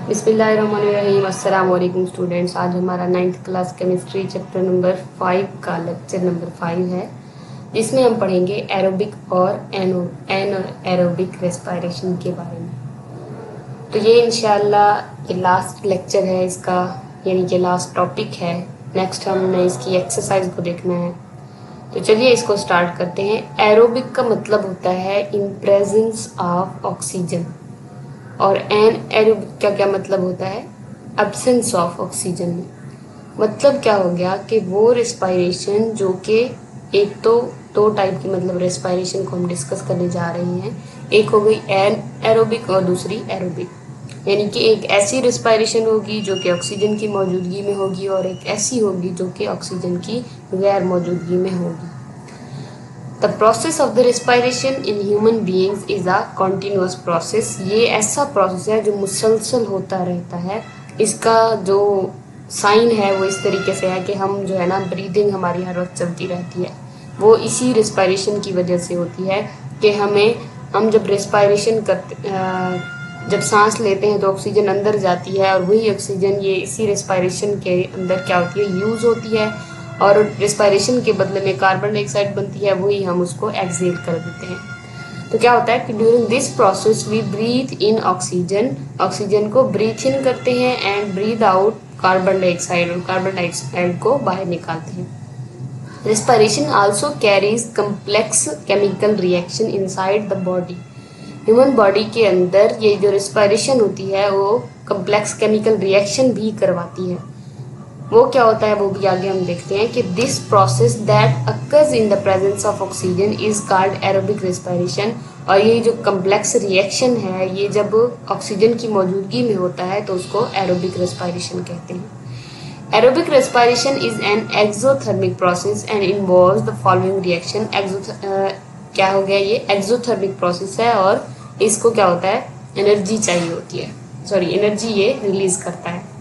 बिस्मिल्लाहिर्रहमानिर्रहीम। अस्सलाम वालेकुम स्टूडेंट्स। आज हमारा 9th class chemistry chapter number 5 का लेक्चर नंबर 5 है, जिसमें हम पढ़ेंगे एरोबिक और एनएरोबिक रेस्पिरेशन के बारे में। तो ये इंशाल्लाह ये लास्ट लेक्चर है इसका, यानी कि लास्ट टॉपिक है। नेक्स्ट हमने इसकी एक्सरसाइज को देखना है। तो चलिए इसको स्टार्ट करते हैं। एरोबिक का मतलब होता है इन प्रेजेंस ऑफ ऑक्सीजन, और एन एरोबिक का क्या मतलब होता है? एब्सेंस ऑफ ऑक्सीजन में। मतलब क्या हो गया कि वो रेस्पिरेशन जो कि एक तो दो टाइप की, मतलब रेस्पिरेशन को हम डिस्कस करने जा रहे हैं। एक हो गई एन एरोबिक और दूसरी एरोबिक, यानी कि एक ऐसी रेस्पिरेशन होगी जो कि ऑक्सीजन की मौजूदगी में होगी, और एक ऐसी होगी जो कि ऑक्सीजन की गैर मौजूदगी में होगी। The process of the respiration in human beings is a continuous process. ये ऐसा प्रोसेस है जो मुसलसल होता रहता है। इसका जो साइन है वो इस तरीके से है कि हम जो है ना, ब्रीदिंग हमारी हर वक्त चलती रहती है। वो इसी रेस्पिरेशन की वजह से होती है कि हम जब रेस्पिरेशन करते, जब सांस लेते हैं तो ऑक्सीजन अंदर जाती है, और वही ऑक्सीजन ये इसी रेस्पिरेशन के अंदर क्या होती है, यूज होती है, और रेस्पिरेशन के बदले में कार्बन डाइऑक्साइड बनती है, वही हम उसको एक्सहेल कर देते हैं। तो क्या होता है कि during this process we breathe in oxygen, oxygen को ब्रीथ इन करते हैं, and breathe out carbon dioxide, और कार्बन डाइऑक्साइड को बाहर निकालते हैं। Respiration also carries complex chemical reaction inside the body. Human body के अंदर ये जो रेस्पिरेशन होती है वो कम्प्लेक्स केमिकल रिएक्शन भी करवाती है। वो क्या होता है वो भी आगे हम देखते हैं कि this process that occurs in the presence of oxygen is called aerobic respiration. और ये जो कम्प्लेक्स रिएक्शन है ये जब ऑक्सीजन की मौजूदगी में होता है तो उसको एरोबिक रेस्पिरेशन कहते हैं। Aerobic respiration is an exothermic process and involves the following reaction. क्या हो गया, ये एक्सोथर्मिक प्रोसेस है और इसको क्या होता है, एनर्जी चाहिए होती है, एनर्जी ये रिलीज करता है।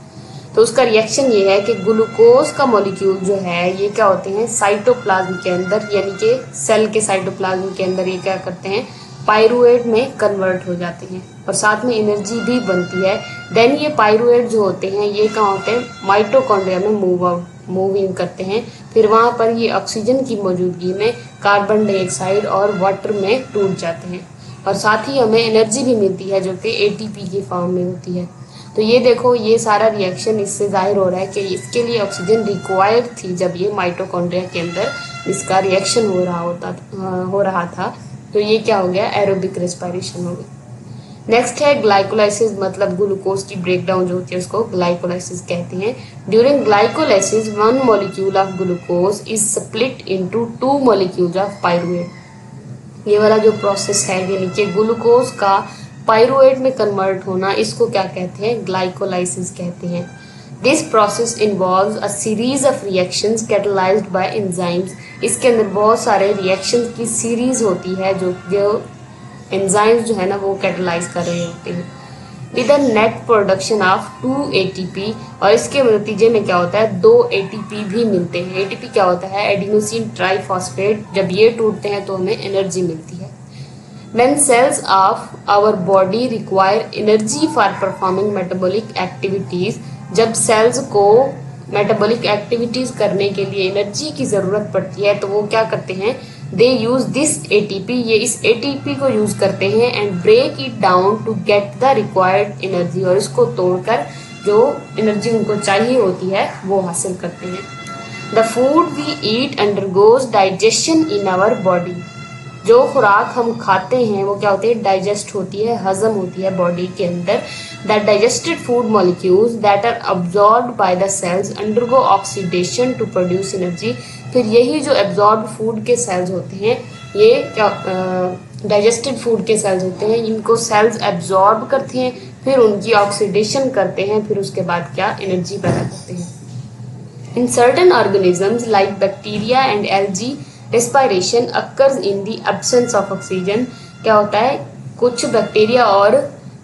तो उसका रिएक्शन ये है कि ग्लूकोज का मॉलिक्यूल जो है ये क्या होते हैं, साइटोप्लाज्म के अंदर, यानी कि सेल के साइटोप्लाज्म के अंदर ये क्या करते हैं, पाइरुवेट में कन्वर्ट हो जाते हैं, और साथ में एनर्जी भी बनती है। देन ये पाइरुवेट जो होते हैं ये कहाँ होते हैं, माइटोकॉन्ड्रिया में मूविंग करते हैं। फिर वहां पर ये ऑक्सीजन की मौजूदगी में कार्बन डाइऑक्साइड और वाटर में टूट जाते हैं, और साथ ही हमें एनर्जी भी मिलती है जो कि एटीपी की फॉर्म में होती है। तो ये देखो, ये सारा रिएक्शन इससे जाहिर हो रहा है कि इसके लिए ऑक्सीजन रिक्वायर्ड थी जब ये माइटोकॉन्ड्रिया के अंदर इसका रिएक्शन हो रहा था। तो ये क्या हो गया, एरोबिक रेस्पिरेशन हो गई। नेक्स्ट है ग्लाइकोलाइसिस, मतलब ग्लूकोज की ब्रेकडाउन जो होती है उसको ग्लाइकोलाइसिस कहते हैं। During glycolysis one molecule of glucose is split into two molecules of pyruvate. ये वाला जो प्रोसेस है यानी कि ग्लूकोज का पाइरुवेट में कन्वर्ट होना, इसको क्या कहते हैं, ग्लाइकोलाइसिस कहते हैं। This process involves a series of reactions catalysed by enzymes. इसके अंदर बहुत सारे रिएक्शंस की सीरीज होती है जो एंजाइम्स जो है ना वो कैटलाइज कर रहे होते हैं। With the net production of 2 ATP, और इसके नतीजे में क्या होता है, 2 ATP भी मिलते हैं। ATP क्या होता है, एडिनोसिन ट्राइफॉस्फेट। जब ये टूटते हैं तो हमें एनर्जी मिलती है। When cells of our body require energy for performing metabolic activities, जब सेल्स को मेटाबॉलिक एक्टिविटीज करने के लिए एनर्जी की जरूरत पड़ती है तो वो क्या करते हैं, दे यूज दिस ATP, ये इस ATP को यूज करते हैं, and break it down to get the required energy, और इसको तोड़कर जो एनर्जी उनको चाहिए होती है वो हासिल करते हैं। The food we eat undergoes digestion in our body. जो खुराक हम खाते हैं वो क्या होती है, डाइजेस्ट होती है, हजम होती है बॉडी के अंदर। That digested food molecules that are absorbed by the cells undergo oxidation to produce energy. फिर यही जो एब्सॉर्ब्ड फूड के सेल्स होते हैं, ये क्या डाइजेस्टेड फूड के सेल्स होते हैं, इनको सेल्स एब्सॉर्ब करते हैं, फिर उनकी ऑक्सीडेशन करते हैं, फिर उसके बाद क्या, एनर्जी पैदा करते हैं। In certain organisms like bacteria and algae, respiration occurs in the absence of oxygen. क्या होता है, कुछ बैक्टीरिया और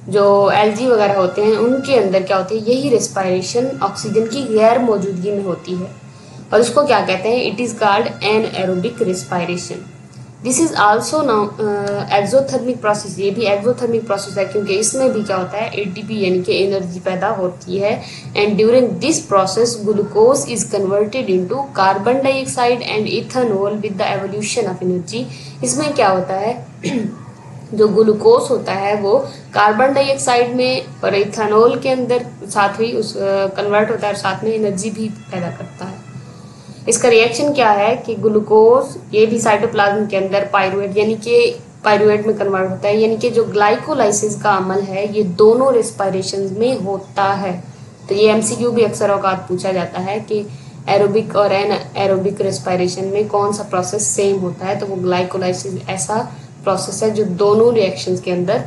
जो एल्गी वगैरह होते हैं उनके अंदर क्या होती है, यही रेस्पिरेशन ऑक्सीजन की गैर मौजूदगी में होती है, और उसको क्या कहते हैं, it is called anaerobic respiration. This is also exothermic process, ये भी एक्सोथर्मिक प्रोसेस है क्योंकि इसमें भी क्या होता है एटीपी यानी कि एनर्जी पैदा होती है। And during this process glucose is converted into carbon dioxide and ethanol with the evolution of energy. इसमें क्या होता है जो ग्लूकोज होता है वो कार्बन डाइऑक्साइड में और इथेनॉल के अंदर साथ ही उस कन्वर्ट होता है और साथ में एनर्जी भी पैदा करता है। इसका रिएक्शन क्या है कि ग्लूकोज ये भी साइटोप्लाज्म के अंदर पायरुवेट यानी कि पायरुवेट में कन्वर्ट होता है, यानी कि जो ग्लाइकोलाइसिस का अमल है ये दोनों रेस्पिरेशन में होता है। तो ये एमसीक्यू भी अक्सर औकात पूछा जाता है कि एरोबिक और एनाएरोबिक रेस्पिरेशन में कौन सा प्रोसेस सेम होता है, तो वो ग्लाइकोलाइसिस ऐसा प्रोसेस है जो दोनों रिएक्शंस के अंदर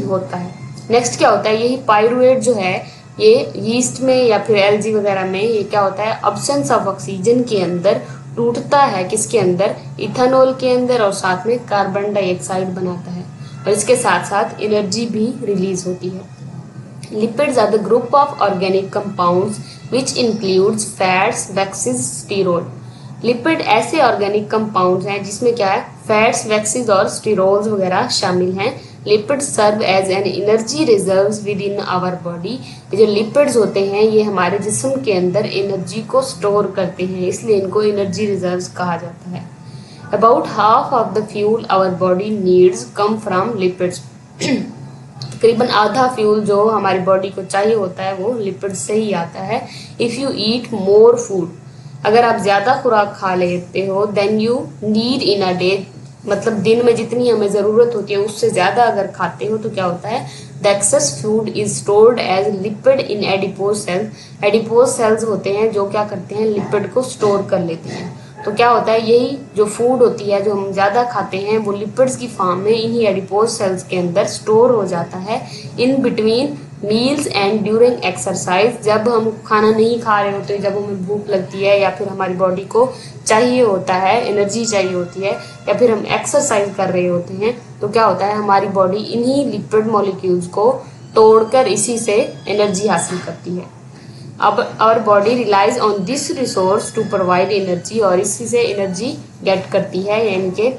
होता है। नेक्स्ट क्या होता है, यही पायरुवेट जो है ये यीस्ट में या फिर एल्गी वगैरह में ये क्या होता है अब्सेंस ऑफ ऑक्सीजन के अंदर टूटता है, किसके अंदर, इथेनॉल के अंदर, और साथ में कार्बन डाइऑक्साइड बनाता है और इसके साथ साथ एनर्जी भी रिलीज होती है। Lipids are the group of organic compounds which includes fats, waxes, sterol. Lipid ऐसे ऑर्गेनिक कंपाउंड्स हैं जिसमें क्या है फैट्स, वैक्सीज और स्टीरोल्स वगैरह शामिल हैं। Lipids serve as an energy reserves within our body. जो लिपिड्स होते हैं ये हमारे जिस्म के अंदर एनर्जी को स्टोर करते हैं, इसलिए इनको एनर्जी रिजर्व्स कहा जाता है। About half of the fuel our body needs come from lipids. तकरीबन आधा फ्यूल जो हमारी बॉडी को चाहिए होता है वो लिपिड्स से ही आता है। If you eat more food, अगर आप ज्यादा खुराक खा लेते हो then you need in a day, मतलब दिन में जितनी हमें जरूरत होती है उससे ज्यादा अगर खाते हो तो क्या होता है the excess food is stored as lipid in adipose cells. Adipose cells होते हैं जो क्या करते हैं लिपिड को स्टोर कर लेते हैं। तो क्या होता है यही जो फूड होती है जो हम ज्यादा खाते हैं वो लिपिड्स की फॉर्म में इन्हीं एडिपोज सेल्स के अंदर स्टोर हो जाता है in between meals and during exercise. जब हम खाना नहीं खा रहे होते, जब हमें भूख लगती है या फिर हमारी बॉडी को चाहिए होता है एनर्जी चाहिए होती है या फिर हम एक्सरसाइज कर रहे होते हैं, तो क्या होता है हमारी बॉडी इन्हीं लिपिड मॉलिक्यूल्स को तोड़कर इसी से एनर्जी हासिल करती है। अब our body relies on this resource to provide energy, और इसी से एनर्जी गेट करती है। यानी कि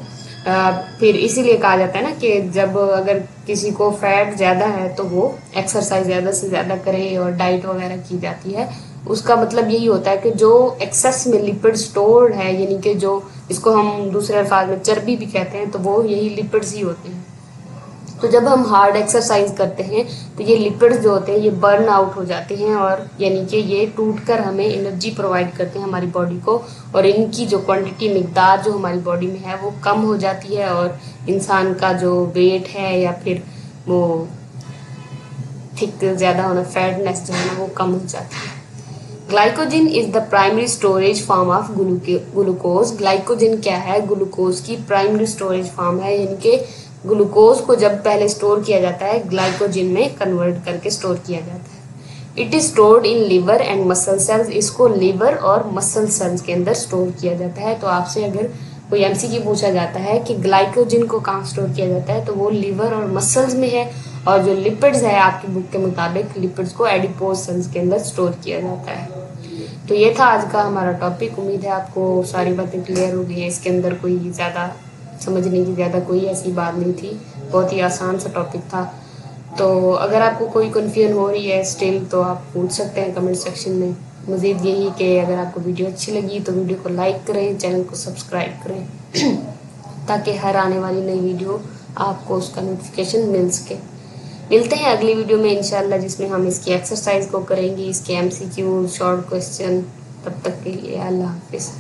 फिर इसीलिए कहा जाता है ना कि जब अगर किसी को फैट ज़्यादा है तो वो एक्सरसाइज ज़्यादा से ज़्यादा करे और डाइट वगैरह की जाती है। उसका मतलब यही होता है कि जो एक्सेस में लिपिड स्टोर्ड है, यानी कि जो इसको हम दूसरे अल्फाज में चर्बी भी कहते हैं, तो वो यही लिपिड्स ही होते हैं। तो जब हम हार्ड एक्सरसाइज करते हैं तो ये लिपिड्स जो होते हैं ये बर्न आउट हो जाते हैं और यानी कि ये टूटकर हमें एनर्जी प्रोवाइड करते हैं हमारी बॉडी को, और इनकी जो क्वांटिटी मिकदार जो हमारी बॉडी में है वो कम हो जाती है और इंसान का जो वेट है या फिर वो थिक ज़्यादा होना, फैटनेस जो है ना वो कम हो जाती है। Glycogen is the primary storage form of glucose. Glycogen क्या है, ग्लूकोज की प्राइमरी स्टोरेज फॉर्म है, यानी कि ग्लूकोज को जब पहले स्टोर किया जाता है ग्लाइकोजन में कन्वर्ट करके स्टोर किया जाता है। It is stored in liver and muscle cells. इसको लिवर और मसल सेल्स के अंदर स्टोर किया जाता है। तो आपसे अगर कोई एमसीक्यू पूछा जाता है कि ग्लाइकोजन को कहाँ स्टोर किया जाता है तो वो लिवर और मसल्स में है, और जो लिपिड्स है आपकी बुक के मुताबिक लिपिड्स को एडिपोज सेल्स के अंदर स्टोर किया जाता है। तो ये था आज का हमारा टॉपिक। उम्मीद है आपको सारी बातें क्लियर हो गई हैं। इसके अंदर कोई ज़्यादा समझने की ज़्यादा कोई ऐसी बात नहीं थी, बहुत ही आसान सा टॉपिक था। तो अगर आपको कोई कन्फ्यूजन हो रही है स्टिल तो आप पूछ सकते हैं कमेंट सेक्शन में। मज़ीद यही कि अगर आपको वीडियो अच्छी लगी तो वीडियो को लाइक करें, चैनल को सब्सक्राइब करें ताकि हर आने वाली नई वीडियो आपको उसका नोटिफिकेशन मिल सके। मिलते हैं अगली वीडियो में इंशाल्लाह, जिसमें हम इसकी एक्सरसाइज को करेंगे, इसके एमसीक्यू शॉर्ट क्वेश्चन। तब तक के लिए अल्लाह हाफिज़।